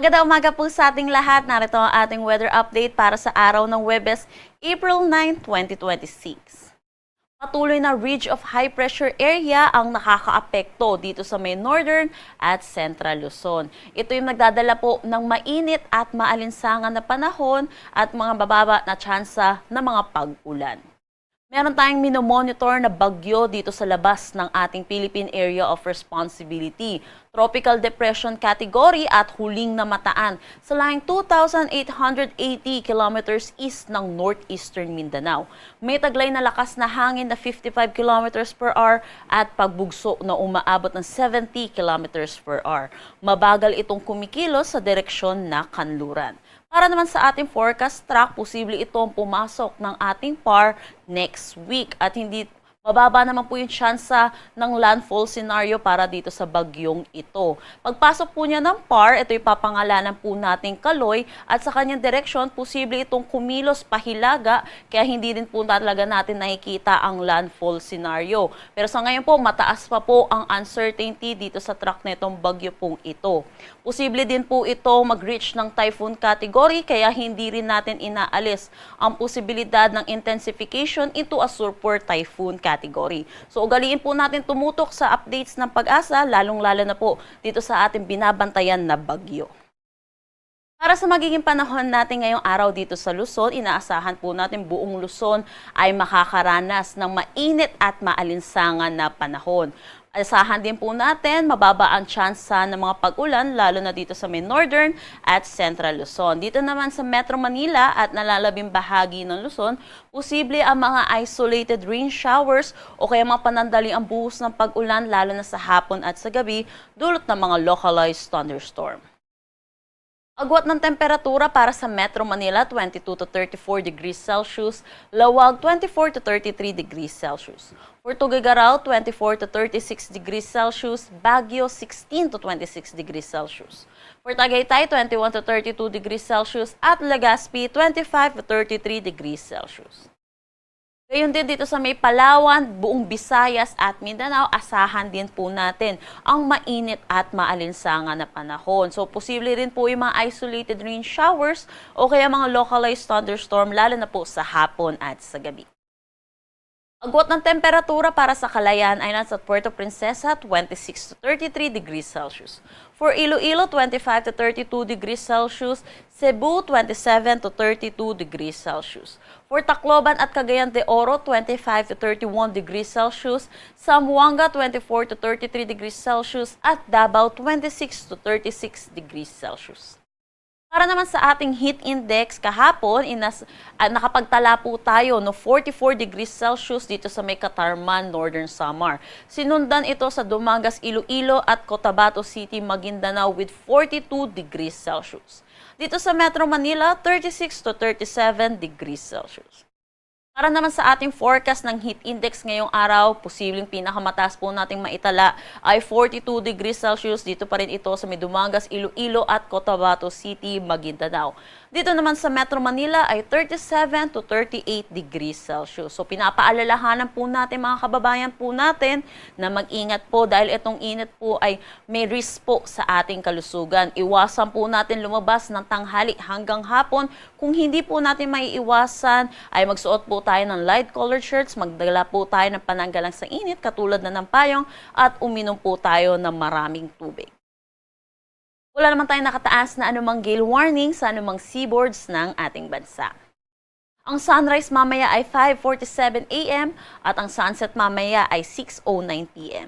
Magandang umaga po sa ating lahat. Narito ang ating weather update para sa araw ng Huwebes, April 9, 2026. Patuloy na ridge of high pressure area ang nakakaapekto dito sa may northern at central Luzon. Ito yung nagdadala po ng mainit at maalinsangan na panahon at mga bababa na tsansa ng mga pag-ulan. Meron tayong minomonitor na bagyo dito sa labas ng ating Philippine Area of Responsibility. Tropical Depression Category at huling namataan sa laing 2,880 kilometers east ng northeastern Mindanao. May taglay na lakas na hangin na 55 kilometers per hour at pagbugso na umaabot ng 70 kilometers per hour. Mabagal itong kumikilos sa direksyon na kanluran. Para naman sa ating forecast track, posible itong pumasok ng ating PAR next week at hindi mababa naman po yung tsansa ng landfall scenario para dito sa bagyong ito. Pagpasok po niya ng PAR, ito ipapangalanan po nating Kaloy at sa kanyang direksyon, posible itong kumilos pahilaga kaya hindi din po talaga natin nakikita ang landfall scenario. Pero sa ngayon po, mataas pa po ang uncertainty dito sa track na itong bagyo pong ito. Posible din po ito mag-reach ng typhoon category kaya hindi rin natin inaalis ang posibilidad ng intensification into a super typhoon category. So ugaliin po natin tumutok sa updates ng Pag-asa, lalong-lalo na po dito sa ating binabantayan na bagyo. Para sa magiging panahon natin ngayong araw dito sa Luzon, inaasahan po natin buong Luzon ay makakaranas ng mainit at maalinsangan na panahon. Asahan din po natin mababa ang tsansa ng mga pag-ulan lalo na dito sa may northern at central Luzon. Dito naman sa Metro Manila at nalalabing bahagi ng Luzon, posible ang mga isolated rain showers o kaya mga panandali ang buhos ng pag-ulan lalo na sa hapon at sa gabi dulot ng mga localized thunderstorm. Agwat ng temperatura para sa Metro Manila, 22 to 34 degrees Celsius, Lawag, 24 to 33 degrees Celsius. For Tuguegarao, 24 to 36 degrees Celsius, Baguio, 16 to 26 degrees Celsius. For Tagaytay, 21 to 32 degrees Celsius at Legazpi, 25 to 33 degrees Celsius. Gayon din dito sa may Palawan, buong Visayas at Mindanao, asahan din po natin ang mainit at maalinsangan na panahon. So posible rin po yung mga isolated rain showers o kaya mga localized thunderstorm lalo na po sa hapon at sa gabi. Agwat ng temperatura para sa Calayan ay nasa Puerto Princesa, 26 to 33 degrees Celsius. For Iloilo, 25 to 32 degrees Celsius. Cebu, 27 to 32 degrees Celsius. For Tacloban at Cagayan de Oro, 25 to 31 degrees Celsius. Zamboanga, 24 to 33 degrees Celsius. At Davao, 26 to 36 degrees Celsius. Para naman sa ating heat index kahapon, nakapagtala po tayo no 44 degrees Celsius dito sa may Catarman, Northern Samar. Sinundan ito sa Dumangas, Iloilo at Cotabato City, Maguindanao with 42 degrees Celsius. Dito sa Metro Manila, 36 to 37 degrees Celsius. Para naman sa ating forecast ng heat index ngayong araw, posibleng pinakamataas po nating maitala ay 42 degrees Celsius. Dito pa rin ito sa may Dumangas, Iloilo at Cotabato City, Maguindanao. Dito naman sa Metro Manila ay 37 to 38 degrees Celsius. So pinapaalalahanan po natin mga kababayan po natin na mag-ingat po dahil itong init po ay may risk po sa ating kalusugan. Iwasan po natin lumabas ng tanghali hanggang hapon. Kung hindi po natin maiiwasan ay magsuot po tayo ng light colored shirts, magdala po tayo ng pananggalang sa init katulad na ng payong at uminom po tayo ng maraming tubig. Wala naman tayong nakataas na anumang gale warning sa anumang seaboards ng ating bansa. Ang sunrise mamaya ay 5:47 AM at ang sunset mamaya ay 6:09 PM.